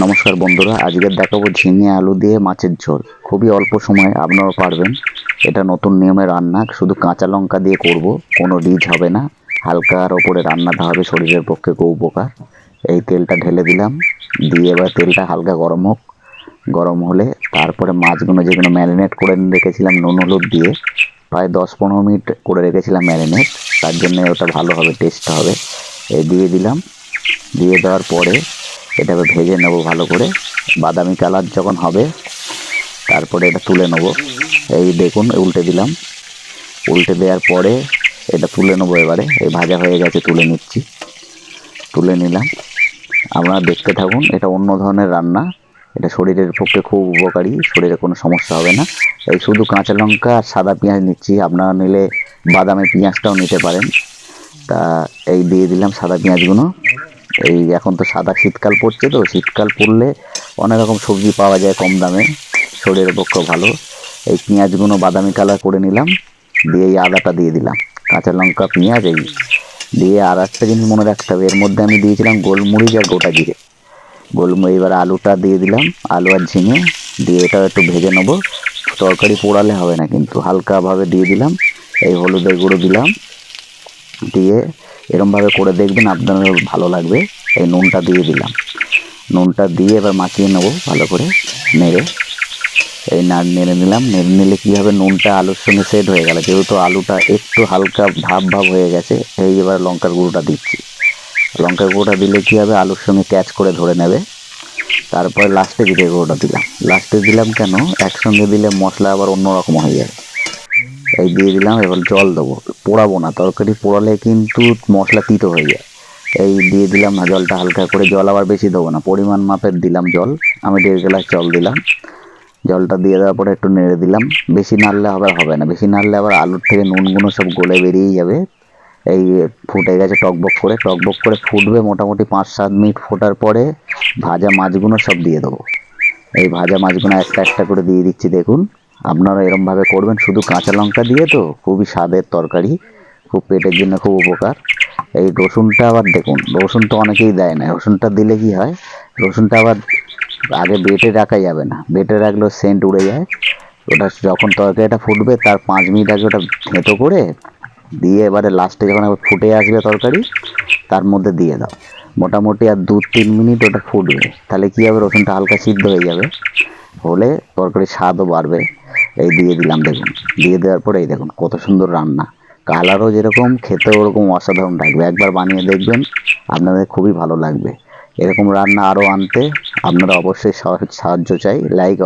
নমস্কার বন্ধুরা, আজকে দেখাবো ঝিঙে আলু দিয়ে মাছের ঝোল। খুবই অল্প সময়ে আপনারা পারবেন। এটা নতুন নিয়মে রান্না, শুধু কাঁচা লঙ্কা দিয়ে করব, কোনো রিচ হবে না। হালকার ওপরে রান্নাটা হবে, শরীরের পক্ষে খুব উপকার। এই তেলটা ঢেলে দিলাম, দিয়ে এবার তেলটা হালকা গরম হোক। গরম হলে তারপরে মাছগুলো যেগুলো ম্যারিনেট করে রেখেছিলাম নুন হলুদ দিয়ে, প্রায় 10-15 মিনিট করে রেখেছিলাম ম্যারিনেট, তার জন্য ওটা ভালো হবে, টেস্ট হবে। এই দিয়ে দিলাম, দিয়ে দেওয়ার পরে এটাকে ভেজে নেব ভালো করে, বাদামি কালার যখন হবে তারপরে এটা তুলে নেব। এই দেখুন উল্টে দিলাম, উল্টে দেওয়ার পরে এটা তুলে নেবো। এবারে এই ভাজা হয়ে গেছে, তুলে নিচ্ছি, তুলে নিলাম। আপনারা দেখতে থাকুন, এটা অন্য ধরনের রান্না, এটা শরীরের পক্ষে খুব উপকারী, শরীরে কোনো সমস্যা হবে না। এই শুধু কাঁচা লঙ্কা আর সাদা পেঁয়াজ নিচ্ছি, আপনারা নিলে বাদামি পেঁয়াজটাও নিতে পারেন। তা এই দিয়ে দিলাম সাদা পেঁয়াজগুলো। এই এখন তো সাদা শীতকাল পড়ছে, তো শীতকাল পড়লে অনেক রকম সবজি পাওয়া যায় কম দামে, শরীরের পক্ষে ভালো। এই পেঁয়াজগুলো বাদামি কালার করে নিলাম, দিয়ে এই আদাটা দিয়ে দিলাম, কাঁচা লঙ্কা পেঁয়াজ এই দিয়ে। আর একটা জিনিস মনে রাখতে হবে, এর মধ্যে আমি দিয়েছিলাম গোলমরিচ আর গোটা জিরে। এবার আলুটা দিয়ে দিলাম, আলু আর ঝিঙে দিয়ে এটা একটু ভেজে নেবো। তরকারি পোড়ালে হবে না, কিন্তু হালকাভাবে দিয়ে দিলাম। এই হলুদের গুঁড়ো দিলাম, দিয়ে এরমভাবে করে দেখবেন, আপনাদের ভালো লাগবে। এই নুনটা দিয়ে দিলাম, নুনটা দিয়ে এবার মাখিয়ে নেবো ভালো করে নেড়ে। এই নেড়ে নিলাম, নেড়ে নিলে কী হবে, নুনটা আলুর সঙ্গে সেট হয়ে গেল, যেহেতু আলুটা একটু হালকা ভাব হয়ে গেছে। এই এবার লঙ্কার গুঁড়োটা দিচ্ছি, লঙ্কার গুঁড়োটা দিলে কী হবে, আলুর সঙ্গে ক্যাচ করে ধরে নেবে। তারপরে লাস্টে জিরে গুঁড়োটা দিলাম, লাস্টে দিলাম কেন, একসঙ্গে দিলে মশলা আবার অন্যরকম হয়ে যায়। এই দিয়ে দিলাম, এবার জল দেবো, পোড়াবো না, তরকারি পোড়ালে কিন্তু মশলা তিতো হয়ে যায়। এই দিয়ে দিলাম না জলটা হালকা করে, জল আবার বেশি দেবো না, পরিমাণ মাপের দিলাম জল। আমি 1.5 গ্লাস জল দিলাম। জলটা দিয়ে দেওয়ার পরে একটু নেড়ে দিলাম, বেশি নাড়লে আবার হবে না, বেশি নাড়লে আবার আলুর থেকে নুনগুলো সব গলে বেরিয়ে যাবে। এই ফুটে গেছে, টকবক করে ফুটবে মোটামুটি 5-7 মিনিট। ফোটার পরে ভাজা মাছগুলো সব দিয়ে দেবো। এই ভাজা মাছগুলো একটা একটা করে দিয়ে দিচ্ছি, দেখুন। আপনারা এরমভাবে করবেন, শুধু কাঁচা লঙ্কা দিয়ে, তো খুবই স্বাদের তরকারি, খুব পেটের জন্য খুব উপকার। এই রসুনটা আবার দেখুন, রসুন তো অনেকেই দেয় না, রসুনটা দিলে কি হয়, রসুনটা আবার আগে বেটে রাখা যাবে না, বেটে রাখলেও সেন্ট উড়ে যায়। ওটা যখন তরকারিটা ফুটবে তার 5 মিনিট আগে ওটা থেঁতো করে দিয়ে, এবারে লাস্টে যখন আবার ফুটে আসবে তরকারি, তার মধ্যে দিয়ে দাও। মোটামুটি আর 2-3 মিনিট ওটা ফুটবে, তাহলে কী হবে, রসুনটা হালকা সিদ্ধ হয়ে যাবে, হলে তরকারির স্বাদও বাড়বে। এই দিয়ে দিলাম, দেখুন, দিয়ে দেওয়ার পরে এই দেখুন কত সুন্দর রান্না, কালারও যেরকম, খেতেও ওরকম অসাধারণ লাগবে। একবার বানিয়ে দেখবেন, আপনাদের খুবই ভালো লাগবে। এরকম রান্না আরও আনতে আপনারা অবশ্যই সাহায্য চাই, লাইক